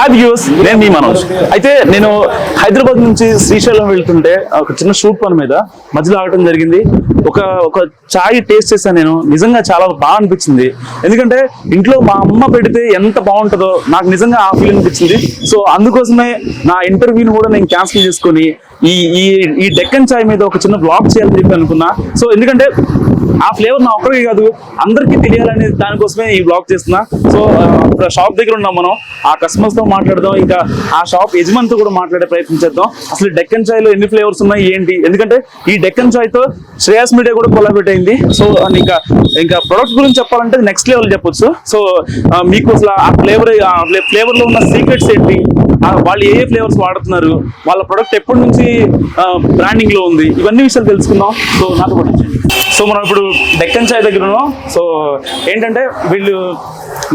Hi views, నేను మీ మనోజ్. అయితే నేను హైదరాబాద్ నుంచి శ్రీశైలం వెళ్తుంటే ఒక చిన్న షూట్ పని మీద మధ్యలో ఆగటం జరిగింది. ఒక చాయ్ టేస్ట్ చేశాను నేను. నిజంగా చాలా బాగా అనిపించింది. ఎందుకంటే ఇంట్లో మా అమ్మ పెడితే ఎంత బాగుంటుందో నాకు నిజంగా ఆ ఫీల్ అనిపించింది. సో అందుకోసమే నా ఇంటర్వ్యూని కూడా నేను క్యాన్సిల్ చేసుకొని ఈ డెక్కన్ చాయ్ మీద ఒక చిన్న బ్లాగ్ చేయాలని చెప్పి అనుకున్నా. సో ఎందుకంటే ఆ ఫ్లేవర్ నా ఒక్కరికి కాదు, అందరికీ తెలియాలనే దానికోసమే ఈ బ్లాగ్ చేస్తున్నా. సో షాప్ దగ్గర ఉన్నాం మనం. ఆ కస్టమర్స్ తో మాట్లాడదాం, ఇంకా ఆ షాప్ యజమానితో కూడా మాట్లాడే ప్రయత్నం చేద్దాం. అసలు డెక్కన్ చాయ్ లో ఎన్ని ఫ్లేవర్స్ ఉన్నాయి ఏంటి, ఎందుకంటే ఈ డెక్కన్ చాయ్ తో శ్రేయస్ మీడియా కూడా కొలాబరేట్ అయింది. సో ఇంకా ప్రొడక్ట్ గురించి చెప్పాలంటే నెక్స్ట్ లెవెల్ చెప్పొచ్చు. సో మీకు అసలు ఆ ఫ్లేవర్ లో ఉన్న సీక్రెట్స్ ఏంటి, వాళ్ళు ఏ ఫ్లేవర్స్ వాడుతున్నారు, వాళ్ళ ప్రొడక్ట్ ఎప్పటి నుంచి బ్రాండింగ్ లో ఉంది, ఇవన్నీ విషయాలు తెలుసుకుందాం. సో నాతో పాటు సో మనం ఇప్పుడు డెక్కన్ చాయ్ దగ్గర ఉన్నాం. సో ఏంటంటే వీళ్ళు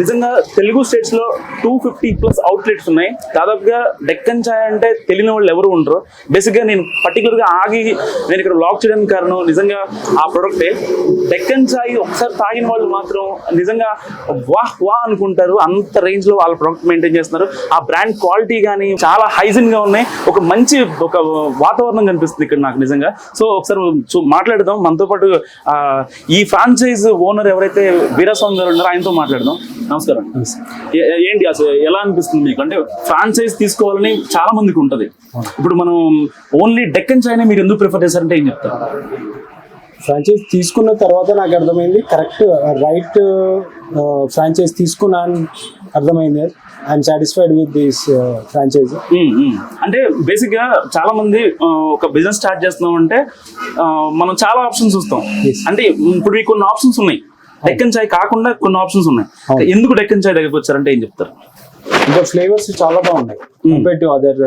నిజంగా తెలుగు స్టేట్స్ లో 250+ అవుట్లెట్స్ ఉన్నాయి. దాదాపుగా డెక్కన్ చాయ్ అంటే తెలియని వాళ్ళు ఎవరు ఉండరు. బేసిక్ గా నేను పర్టికులర్ గా ఆగి నేను ఇక్కడ బ్లాగ్ చేయడానికి కారణం నిజంగా ఆ ప్రొడక్టే. డెక్కన్ చాయ్ ఒకసారి తాగిన వాళ్ళు మాత్రం నిజంగా వా అనుకుంటారు. అంత రేంజ్ లో వాళ్ళ ప్రొడక్ట్ మెయింటైన్ చేస్తున్నారు. ఆ బ్రాండ్ క్వాలిటీ కానీ చాలా హైజీన్ గా ఉన్నాయి. ఒక మంచి వాతావరణం కనిపిస్తుంది ఇక్కడ నాకు నిజంగా. సో ఒకసారి మాట్లాడదాం. మనతో పాటు ఈ ఫ్రాంచైజ్ ఓనర్ ఎవరైతే వీరస్వామి గారు ఉన్నారో ఆయనతో మాట్లాడదాం. నమస్కారం. ఏంటి అసలు ఎలా అనిపిస్తుంది మీకు? అంటే ఫ్రాంచైజ్ తీసుకోవాలని చాలా మందికి ఉంటది. ఇప్పుడు మనం ఓన్లీ డెక్కన్ చాయ్నే మీరు ఎందుకు ప్రిఫర్ చేశారంటే ఏం చెప్తారు? ఫ్రాంచైజ్ తీసుకున్న తర్వాత నాకు అర్థమైంది కరెక్ట్ రైట్ ఫ్రాంచైజ్ తీసుకున్నా అని అర్థమైంది. I'm satisfied with this franchise. అంటే బేసిక్ గా చాలా మంది ఒక బిజినెస్ స్టార్ట్ చేస్తున్నాం అంటే మనం చాలా ఆప్షన్స్ చూస్తాం. అంటే ఇప్పుడు మీకు కొన్ని ఆప్షన్స్ ఉన్నాయి, డెక్కన్ చాయ్ కాకుండా కొన్ని ఆప్షన్స్ ఉన్నాయి. ఎందుకు డెక్కన్ చాయ్ దగ్గరికి వచ్చారంటే ఏం చెప్తారు? ఇంకా ఫ్లేవర్స్ చాలా బాగున్నాయి కంపేర్ టు అదర్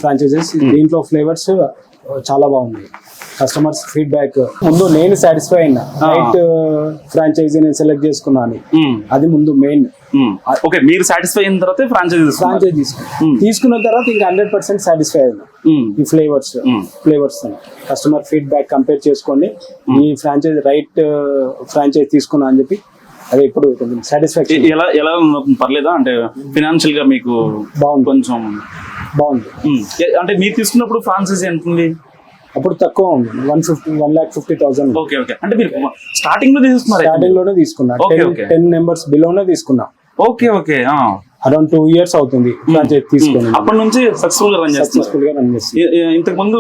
ఫ్రాంచైజెస్. దీంట్లో ఫ్లేవర్స్ చాలా బాగున్నాయి. కస్టమర్స్ ఫీడ్బ్యాక్ ముందు నేను సాటిస్ఫై అయినా రైట్ ఫ్రాంచైజీ నేను సెలెక్ట్ చేసుకున్నాను. అది ముందు మెయిన్. ఓకే, మీరు సాటిస్ఫై అయిన తర్వాత ఫ్రాంచైజీ తీసుకున్న తర్వాత ఇంకా 100% సాటిస్ఫై అయినా. ఈ ఫ్లేవర్స్ కస్టమర్ ఫీడ్బ్యాక్ కంపేర్ చేసుకొని ఈ ఫ్రాంచైజీ రైట్ ఫ్రాంచైజీ తీసుకున్నా అని చెప్పి అది ఇప్పుడు కొంచెం సాటిస్ఫాక్షన్. ఎలా పర్లేదా? అంటే ఫినాన్షియల్ గా మీకు బాగుంది, కొంచెం బాగుంది. అంటే మీరు తీసుకున్నప్పుడు ఫ్రాంచైజీ ఎంత ఉంది? అప్పుడు తక్కువ ఉంది, 1,50,000. Okay okay. అంటే మీరు స్టార్టింగ్ లో తీసుకున్నారు? స్టార్టింగ్ లోనే తీసుకున్నా. 10 members బిలోనే తీసుకున్నా. Okay okay. అరౌండ్ 2 years అవుతుంది ఫ్రాంచైజ్ తీసుకొని. అప్పటి నుంచి సక్సెస్ఫుల్ గా రన్ చేస్తుంది. ఇంతకు ముందు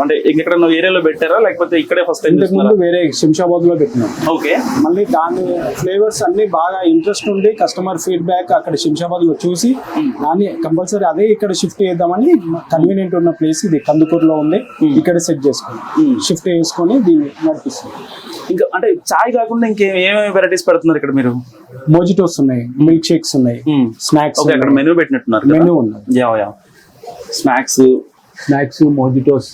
అంటే ఇక్కడ ఏరియాలో పెట్టారా లేకపోతే ఇక్కడే ఫస్ట్ టైం? ఇంతకు ముందు వేరే శంషాబాద్ లో పెట్టినాం. ఓకే. మళ్ళీ దాని ఫ్లేవర్స్ అన్ని బాగా ఇంట్రెస్ట్ ఉండి కస్టమర్ ఫీడ్బ్యాక్ అక్కడ శంషాబాద్ లో చూసి దాన్ని కంపల్సరీ అదే ఇక్కడ షిఫ్ట్ చేద్దామని కన్వీనియంట్ ఉన్న ప్లేస్ ఇది కందుకూరులో ఉంది. ఇక్కడ సెట్ చేసుకుని షిఫ్ట్ చేసుకొని దీన్ని నడిపిస్తుంది. ఇంకా అంటే చాయ్ కాకుండా ఇంకేమేమి వెరైటీస్ పెడుతున్నారు ఇక్కడ మీరు? మోజిటోస్ ఉన్నాయి, మిల్క్ షేక్స్ ఉన్నాయి, స్నాక్స్. అక్కడ మెనూ పెట్టినట్టున్నారు. మెనూ ఉన్నాయి. Snacks, mojitos,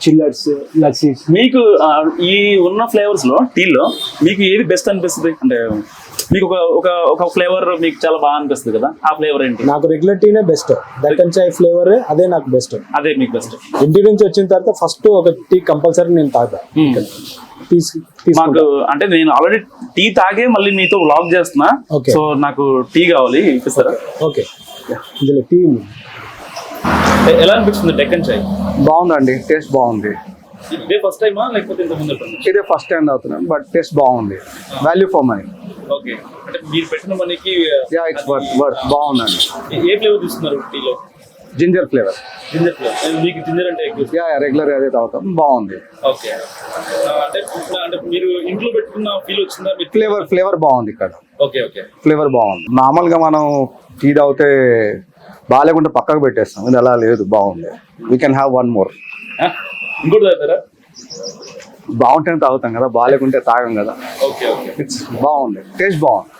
chillers, lassis. మీకు ఈ ఉన్న ఫ్లేవర్స్ లో టీలో మీకు ఏది బెస్ట్ అనిపిస్తుంది? అంటే మీకు ఒక ఫ్లేవర్ మీకు చాలా బాగా అనిపిస్తుంది కదా, ఆ ఫ్లేవర్ ఏంటి? నాకు రెగ్యులర్ టీనే బెస్ట్. డెక్కన్ చాయ్ ఫ్లేవర్ అదే నాకు బెస్ట్. అదే మీకు బెస్ట్. ఇంటి నుంచి వచ్చిన తర్వాత ఫస్ట్ ఒక టీ కంపల్సరీ నేను తాగుతా. మాకు అంటే నేను ఆల్రెడీ టీ తాగే మళ్ళీ మీతో వ్లాగ్ చేస్తున్నా. సో నాకు టీ కావాలి, ఇప్పిస్తారా? ఓకే. ఇందులో టీ ఎలా అనిపిస్తుంది డెక్కన్ చాయ్? బాగుందండి, టేస్ట్ బాగుంది. ఇదే ఫస్ట్ టైమా లేకపోతే ఇంత ముందు? ఇదే ఫస్ట్ టైం తాగుతున్నాను, బట్ టేస్ట్ బాగుంది. Value for money. ఓకే. అంటే మీరు పెట్టిన మనకి ఇట్స్ వర్త్. బాగుందండి. ఏ ఫ్లేవర్ తీసుకున్నారు టీలో? Ginger flavour. Ginger flavour. మీకు జింజర్ అంటే ఎక్కువ? రెగ్యులర్ అదే తాగుతాం. బాగుంది. ఓకే. అంటే మీరు ఇంట్లో పెట్టుకున్న ఫీల్ వచ్చిందా? ఫ్లేవర్ బాగుంది ఇక్కడ. Okay okay. ఫ్లేవర్ బాగుంది. మామూలుగా మనం టీ తాగితే బాగాలేకుంటే పక్కకు పెట్టేస్తాం, ఇది అలా లేదు, బాగుంది. We can have 1 more. ఇంకోటి తాగుతారా? బాగుంటేనే తాగుతాం కదా, బాగాలేకుంటే తాగం కదా. Okay okay. ఇట్స్ బాగుంది, టేస్ట్ బాగుంది.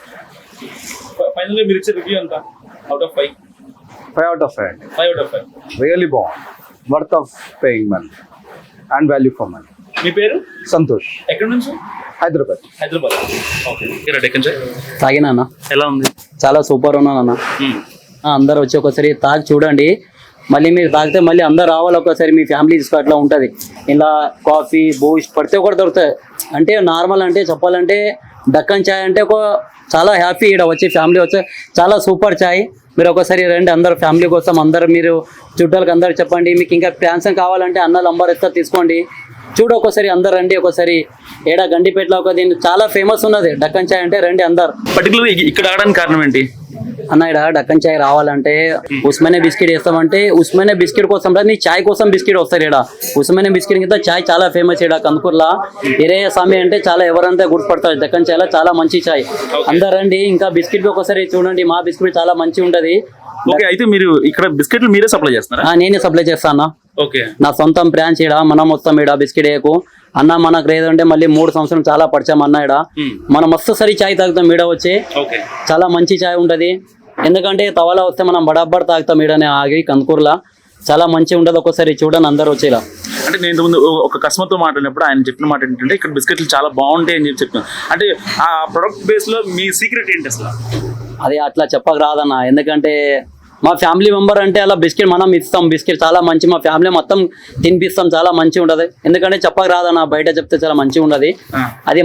ఫైనల్లీ మీరు ఇచ్చే రివ్యూ ఎంత? Out of 5? 5 out of 5. 5 out of 5. Really బాగుంది. Worth of paying money and value for money. మీ పేరు? సంతోష్. ఎక్కడి నుంచి? హైదరాబాద్. ఓకే. డెక్కన్ చాయ్ తాగినా ఎలా ఉంది? చాలా సూపర్ ఉన్నానన్న. అందరు వచ్చి ఒకసారి తాగి చూడండి. మళ్ళీ మీరు తాగితే మళ్ళీ అందరు రావాలి ఒకసారి, మీ ఫ్యామిలీ తీసుకో. అట్లా ఉంటుంది. ఇలా కాఫీ, బూస్ట్ ప్రతి ఒక్కటి దొరుకుతాయి. అంటే నార్మల్ అంటే చెప్పాలంటే డెక్కన్ చాయ్ అంటే చాలా హ్యాపీ. ఇక్కడ వచ్చి ఫ్యామిలీ వచ్చే చాలా సూపర్ చాయ్. మీరు ఒకసారి రండి, అందరు ఫ్యామిలీ కోసం అందరు మీరు చుట్టాలకు అందరు చెప్పండి. మీకు ఇంకా ప్రాన్సం కావాలంటే అన్న నంబర్ ఇస్తా, తీసుకోండి. చూడు ఒకసారి అందరు రండి. ఒకసారి ఏడా గండిపేటలో ఒక దీన్ని చాలా ఫేమస్ ఉన్నది డక్కన్ చాయ్ అంటే, రండి అందరు. పర్టికులర్ ఇక్కడ ఆడడానికి కారణం ఏంటి అన్న? ఇక్కడ డక్కన్ చాయ్ రావాలంటే ఉస్మానియా బిస్కెట్ వేస్తామంటే ఉస్మానియా బిస్కెట్ కోసం నీ చాయ్ కోసం బిస్కెట్ వస్తారు. ఇక్కడ ఉస్మానియా బిస్కెట్ కింద చాయ్ చాలా ఫేమస్. ఇక్కడ కందుకూరులో ఇరే స్వామి అంటే చాలా ఎవరంతా గుర్తుపడతారు. డక్కన్ చాయ్లో చాలా మంచి చాయ్. అందరు రండి. ఇంకా బిస్కెట్ ఒకసారి చూడండి, మా బిస్కెట్ చాలా మంచి ఉంటది. ఓకే, అయితే మీరు ఇక్కడ బిస్కెట్లు మీరే సప్లై చేస్తారా? నేనే సప్లై చేస్తాను. ఓకే, నా సొంతం బ్రాంచ్ ఇడ మనం వస్తాం. ఇడ బిస్కెట్ వేయకు అన్న, మనకు లేదంటే మళ్ళీ 3 సంవత్సరం చాలా పరిచయం అన్న. ఇడ మనం మస్తు సరి చాయ్ తాగుతాం. ఈడ వచ్చి చాలా మంచి చాయ్ ఉంటది. ఎందుకంటే తవాలా వస్తే మనం బడాబర్ తాగుతాం. ఈడనే ఆగి కందుకూరులో చాలా మంచి ఉంటది. ఒకసారి చూడండి అందరు వచ్చేలా. అంటే నేను ఇంతకుముందు ఒక కస్టమర్తో మాట్లాడినప్పుడు ఆయన చెప్పిన మాట ఏంటంటే ఇక్కడ బిస్కెట్లు చాలా బాగుంటాయి అని చెప్పాను. అంటే ఆ ప్రొడక్ట్ బేస్ లో మీ సీక్రెట్ ఏంటి అసలు? అది అట్లా చెప్పక రాదన్న. ఎందుకంటే మా ఫ్యామిలీ మెంబర్ అంటే అలా బిస్కెట్ మనం ఇస్తాం. బిస్కెట్ చాలా మంచి, మా ఫ్యామిలీ మొత్తం తినిపిస్తాం. చాలా మంచి ఉంటది. ఎందుకంటే చెప్పక రాదన్న, బయట చెప్తే చాలా మంచిగా ఉండదు. అది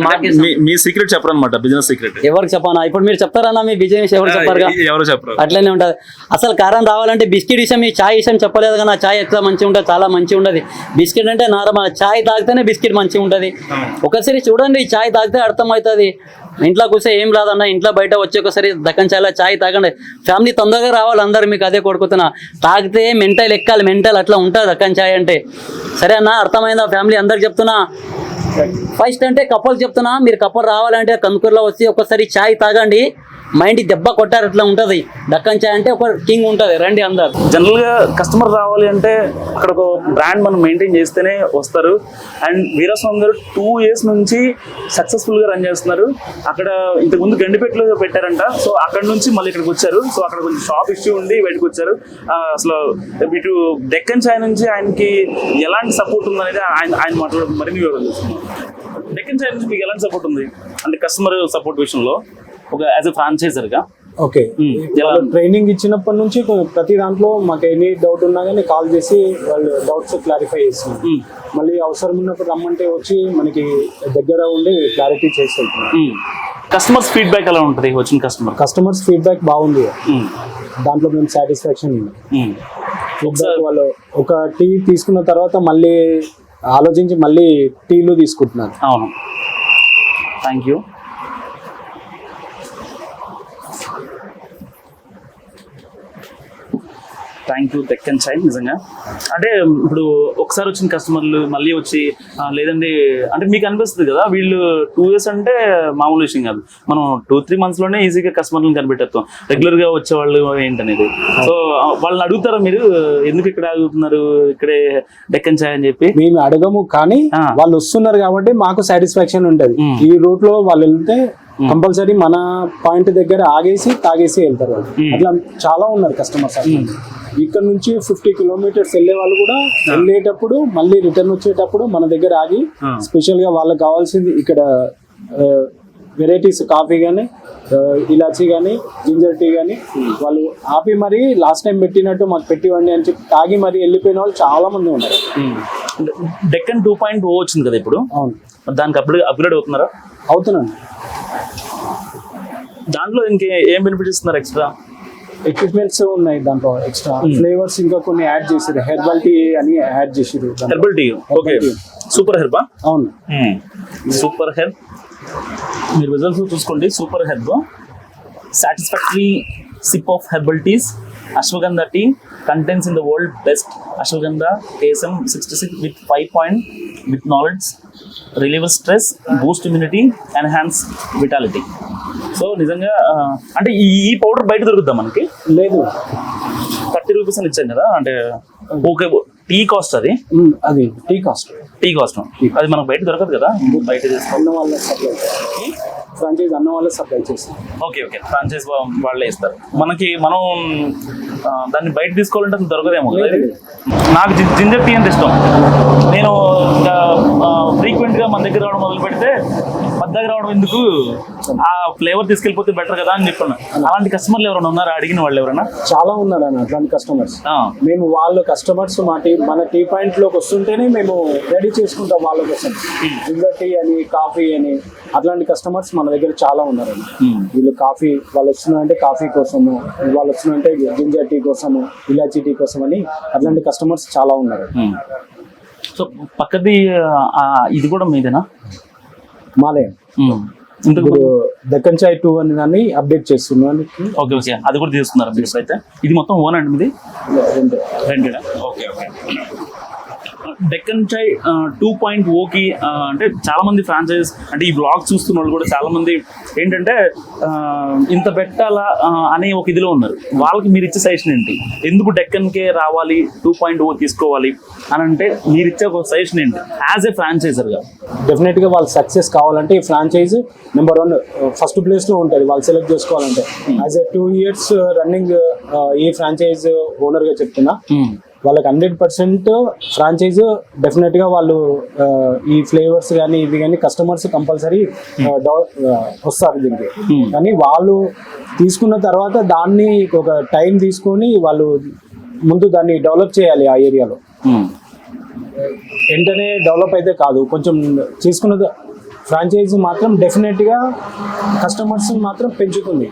మీ సీక్రెట్ చెప్పరన్నమాట, బిజినెస్ సీక్రెట్. ఎవరికి చెప్పానా? ఇప్పుడు మీరు చెప్తారన్నా మీ బిజినెస్ ఎవరు చెప్పారు? ఎవరు చెప్పరు. అట్లనే ఉంటది. అసలు కారణం రావాలంటే బిస్కెట్ విషయం, ఈ చాయ్ విషయం చెప్పలేదు కదా. చాయ్ ఎట్లా మంచిగా ఉంటుంది, చాలా మంచిగా ఉండదు. బిస్కెట్ అంటే నార్మల్, చాయ్ తాగితేనే బిస్కెట్ మంచిగా ఉంటది. ఒకసారి చూడండి, చాయ్ తాగితే అర్థం అవుతుంది. ఇంట్లో కూర్చో ఏం రాదన్న. ఇంట్లో బయట వచ్చి ఒకసారి దక్కన్ చాయ్లో చాయ్ తాగండి. ఫ్యామిలీ తొందరగా రావాలి అందరు. మీకు అదే కొడుకుతున్నా. తాగితే మెంటల్ ఎక్కాలి, మెంటల్ అట్లా ఉంటుంది దక్కన్ చాయ్ అంటే. సరే అన్న, అర్థమైందా? ఫ్యామిలీ అందరికి చెప్తున్నా. ఫస్ట్ అంటే కపుల్ చెప్తున్నా, మీరు కపుల్ రావాలంటే కందుకూరులో వచ్చి ఒకసారి చాయ్ తాగండి. మైండ్ దెబ్బ కొట్టారు అట్లా ఉంటుంది. దక్కన్ చాయ్ అంటే ఒక కింగ్ ఉంటుంది. రండి అందరు. జనరల్ గా కస్టమర్ రావాలి అంటే అక్కడ ఒక బ్రాండ్ మనం మెయింటైన్ చేస్తేనే వస్తారు. అండ్ వీరస్వామి గారు 2 years నుంచి సక్సెస్ఫుల్ గా రన్ చేస్తున్నారు. అక్కడ ఇంతకుముందు గండిపేటలో పెట్టారంట. సో అక్కడ నుంచి మళ్ళీ ఇక్కడికి వచ్చారు. సో అక్కడ కొంచెం షాప్ ఇష్యూ ఉండి బయటకు వచ్చారు. అసలు ఇటు డెక్కన్ చాయ్ నుంచి ఆయనకి ఎలాంటి సపోర్ట్ ఉందనేది ఆయన మాట్లాడు మరిన్ని వివరాలు చూస్తున్నాం. డెక్కన్ చాయ్ నుంచి మీకు ఎలాంటి సపోర్ట్ ఉంది అంటే కస్టమర్ సపోర్ట్ విషయంలో ఒక యాజ్ ఎ ఫ్రాంచైజర్ గా? ఓకే, ట్రైనింగ్ ఇచ్చినప్పటి నుంచి ప్రతి దాంట్లో మాకు ఎనీ డౌట్ ఉన్నా కానీ కాల్ చేసి వాళ్ళు డౌట్స్ క్లారిఫై చేస్తున్నారు. మళ్ళీ అవసరం ఉన్నప్పుడు రమ్మంటే వచ్చి మనకి దగ్గర ఉండి క్లారిటీ చేసి వెళ్తున్నారు. కస్టమర్స్ ఫీడ్బ్యాక్ ఎలా ఉంటుంది? వచ్చిన కస్టమర్స్ ఫీడ్బ్యాక్ బాగుంది. దాంట్లో మేము సాటిస్ఫాక్షన్ ఉంది. ఫీడ్బ్యాక్ వాళ్ళు ఒక టీ తీసుకున్న తర్వాత మళ్ళీ ఆలోచించి మళ్ళీ టీలు తీసుకుంటున్నారు. అవును, thank you. Thank you Deccan Chai. నిజంగా అంటే ఇప్పుడు ఒకసారి వచ్చిన కస్టమర్లు మళ్ళీ వచ్చి లేదండి అంటే మీకు అనిపిస్తుంది కదా, వీళ్ళు 2 years అంటే మామూలు విషయం కాదు. మనం 2-3 months లోనే ఈజీగా కస్టమర్లను కనిపెట్టేస్తాం. రెగ్యులర్ గా వచ్చేవాళ్ళు ఏంటనేది. సో వాళ్ళని అడుగుతారా మీరు, ఎందుకు ఇక్కడ అడుగుతున్నారు ఇక్కడే డెక్కన్ చాయ్ అని చెప్పి? మేము అడగము, కానీ వాళ్ళు వస్తున్నారు కాబట్టి మాకు సాటిస్ఫాక్షన్ ఉంటది. ఈ రూట్ లో వాళ్ళు వెళ్తే కంపల్సరీ మన పాయింట్ దగ్గర ఆగేసి తాగేసి వెళ్తారు వాళ్ళు. అట్లా చాలా ఉన్నారు కస్టమర్స్. ఇక్కడ నుంచి 50 kilometers వెళ్ళే వాళ్ళు కూడా వెళ్ళేటప్పుడు మళ్ళీ రిటర్న్ వచ్చేటప్పుడు మన దగ్గర ఆగి స్పెషల్ గా వాళ్ళకి కావాల్సింది ఇక్కడ వెరైటీస్ కాఫీ కానీ ఇలాచీ కానీ జింజర్ టీ కానీ వాళ్ళు ఆపి మరి లాస్ట్ టైం పెట్టినట్టు మాకు పెట్టివ్వండి అని చెప్పి తాగి మరి వెళ్ళిపోయిన వాళ్ళు చాలా మంది ఉన్నారు. డెక్కన్ 2.0 వచ్చింది కదా ఇప్పుడు. అవును, దానికి అప్గ్రేడ్ అవుతున్నారా? అవుతున్నాను. దాంట్లో ఇంకే ఏం బెనిఫిట్ ఇస్తున్నారు? ఎక్స్ట్రా ఎక్విప్మెంట్స్ ఉన్నాయి దాంట్లో. ఎక్స్ట్రా ఫ్లేవర్స్ ఇంకా కొన్ని యాడ్ చేసారు. హెర్బల్ టీ అని యాడ్ చేసారు. Herbal tea. ఓకే, సూపర్ హెర్బా? అవును, సూపర్ హెర్బ్. మీరు రిజల్ట్స్ చూసుకోండి. Super herb, satisfactory sip of herbal teas. Ashwagandha tea contains in the world best ashwagandha KSM 66 with 5 point with knowledge, relieve stress, boost immunity, enhance vitality. So నిజంగా అంటే ఈ powder బయట దొరుకుద్దా మనకి? లేదు, 30 rupees అని ఇచ్చాను కదా. అంటే ఓకే, టీ కాస్ట్ అది టీ కాస్ట్ అది మనకు బయట దొరకదు కదా. బయట అన్న వాళ్ళ సప్లై, ఫ్రాంచైజ్ అన్న వాళ్ళే సప్లై చేస్తారు. ఓకే, ఫ్రాంచైజ్ వాళ్ళే ఇస్తారు మనకి. మనం దాన్ని బయట తీసుకోవాలంటే అది దొరకదేమో. నాకు జింజర్ టీ అంటే ఇష్టం. నేను ఫ్రీక్వెంట్గా మన దగ్గర రావడం మొదలు పెడితే పద్దాకి రావడం ఎందుకు, ఆ ఫ్లేవర్ తీసుకెళ్ళిపోతే బెటర్ కదా అని చెప్పాను. అలాంటి కస్టమర్లు ఎవరైనా ఉన్నారా, అడిగిన వాళ్ళు ఎవరైనా? చాలా ఉన్నారు అన్న అట్లాంటి కస్టమర్స్. మేము వాళ్ళ కస్టమర్స్ మన టీ పాయింట్ లోకి వస్తుంటేనే మేము రెడీ చేసుకుంటాం వాళ్ళ కోసం. జింజర్ టీ అని, కాఫీ అని, అట్లాంటి కస్టమర్స్ మన దగ్గర చాలా ఉన్నారండి. వీళ్ళు కాఫీ వాళ్ళు వస్తున్నారంటే కాఫీ కోసము, వాళ్ళు వస్తున్నారంటే జింజర్ టీ కోసము, ఇలాచీ టీ కోసం అని అట్లాంటి కస్టమర్స్ చాలా ఉన్నారు. సో పక్కది ఇది కూడా మీదేనా? మాదే. ఇప్పుడు దక్కన్ చాయ్ 2 అని దాన్ని అప్డేట్ చేస్తున్నాం. ఓకే ఓకే, అది కూడా తీసుకున్నారు మీరు అయితే. ఇది మొత్తం ఓన్ అండి మీది? రెండేడా? Okay okay. డెక్కన్ చాయ్ 2.0కి అంటే చాలా మంది ఫ్రాంచైజ్ అంటే ఈ బ్లాగ్ చూస్తున్న వాళ్ళు కూడా చాలా మంది ఏంటంటే ఇంత పెట్టాలా అనే ఒక ఇదిలో ఉన్నారు. వాళ్ళకి మీరు ఇచ్చే సజెషన్ ఏంటి? ఎందుకు డెక్కన్కే రావాలి, 2.0 తీసుకోవాలి అని అంటే మీరు ఇచ్చే ఒక సజెషన్ ఏంటి యాజ్ ఏ ఫ్రాంచైజర్గా? డెఫినెట్ గా వాళ్ళు సక్సెస్ కావాలంటే ఈ ఫ్రాంచైజ్ నెంబర్ 1 ఫస్ట్ ప్లేస్ లో ఉంటుంది. వాళ్ళు సెలెక్ట్ చేసుకోవాలంటే యాజ్ ఏ 2 years రన్నింగ్ ఈ ఫ్రాంచైజ్ ఓనర్ గా చెప్తున్నా, వాళ్ళకి 100% ఫ్రాంచైజ్ డెఫినెట్ గా వాళ్ళు ఈ ఫ్లేవర్స్ కానీ ఇవి కానీ కస్టమర్స్ కంపల్సరీ వస్తారు దీనికి. కానీ వాళ్ళు తీసుకున్న తర్వాత దాన్ని ఒక టైం తీసుకొని వాళ్ళు ముందు దాన్ని డెవలప్ చేయాలి ఆ ఏరియాలో. వెంటనే డెవలప్ అయితే కాదు, కొంచెం తీసుకున్న ఫ్రాంచైజీ మాత్రం డెఫినెట్ గా కస్టమర్స్ మాత్రం పెంచుతుంది,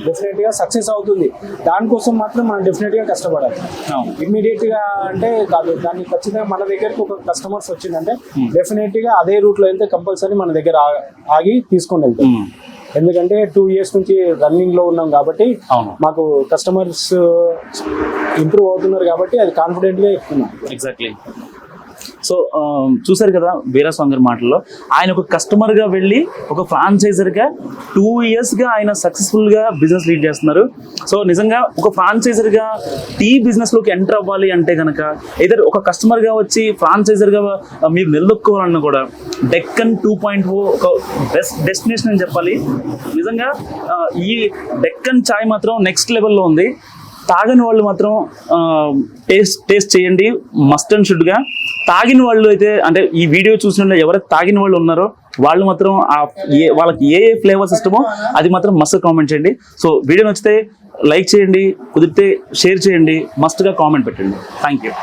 డెఫినెట్ గా సక్సెస్ అవుతుంది. దానికోసం మాత్రం మనం డెఫినెట్ గా కష్టపడాలి. ఇమ్మీడియట్ గా అంటే కాదు, దాన్ని ఖచ్చితంగా మన దగ్గరకు ఒక కస్టమర్స్ వచ్చిందంటే డెఫినెట్ గా అదే రూట్ లో వెళ్తే కంపల్సరీ మన దగ్గర ఆగి తీసుకొని వెళ్తాం. ఎందుకంటే 2 years నుంచి రన్నింగ్ లో ఉన్నాం కాబట్టి మాకు కస్టమర్స్ ఇంప్రూవ్ అవుతున్నారు కాబట్టి అది కాన్ఫిడెంట్ గా చెప్తున్నాం. ఎగ్జాక్ట్లీ. సో చూసారు కదా వీరాస్వామి గారి మాటల్లో, ఆయన ఒక కస్టమర్గా వెళ్ళి ఒక ఫ్రాంచైజర్గా 2 yearsగా ఆయన సక్సెస్ఫుల్గా బిజినెస్ లీడ్ చేస్తున్నారు. సో నిజంగా ఒక ఫ్రాంచైజర్గా టీ బిజినెస్లోకి ఎంటర్ అవ్వాలి అంటే కనుక ఏదైనా ఒక కస్టమర్గా వచ్చి ఫ్రాంచైజర్గా మీరు నిలదొక్కోవాలన్నా కూడా డెక్కన్ 2.0 ఒక బెస్ట్ డెస్టినేషన్ అని చెప్పాలి. నిజంగా ఈ డెక్కన్ చాయ్ మాత్రం నెక్స్ట్ లెవెల్లో ఉంది. తాగని వాళ్ళు మాత్రం టేస్ట్ చేయండి, మస్ట్ అండ్ షుడ్గా. తాగిన వాళ్ళు అయితే అంటే ఈ వీడియో చూసిన ఎవరైతే తాగిన వాళ్ళు ఉన్నారో వాళ్ళు మాత్రం వాళ్ళకి ఏ ఫ్లేవర్స్ ఇష్టమో అది మాత్రం మస్ట్ కామెంట్ చేయండి. సో వీడియో నచ్చితే లైక్ చేయండి, కుదిరితే షేర్ చేయండి, మస్ట్గా కామెంట్ పెట్టండి. Thank you.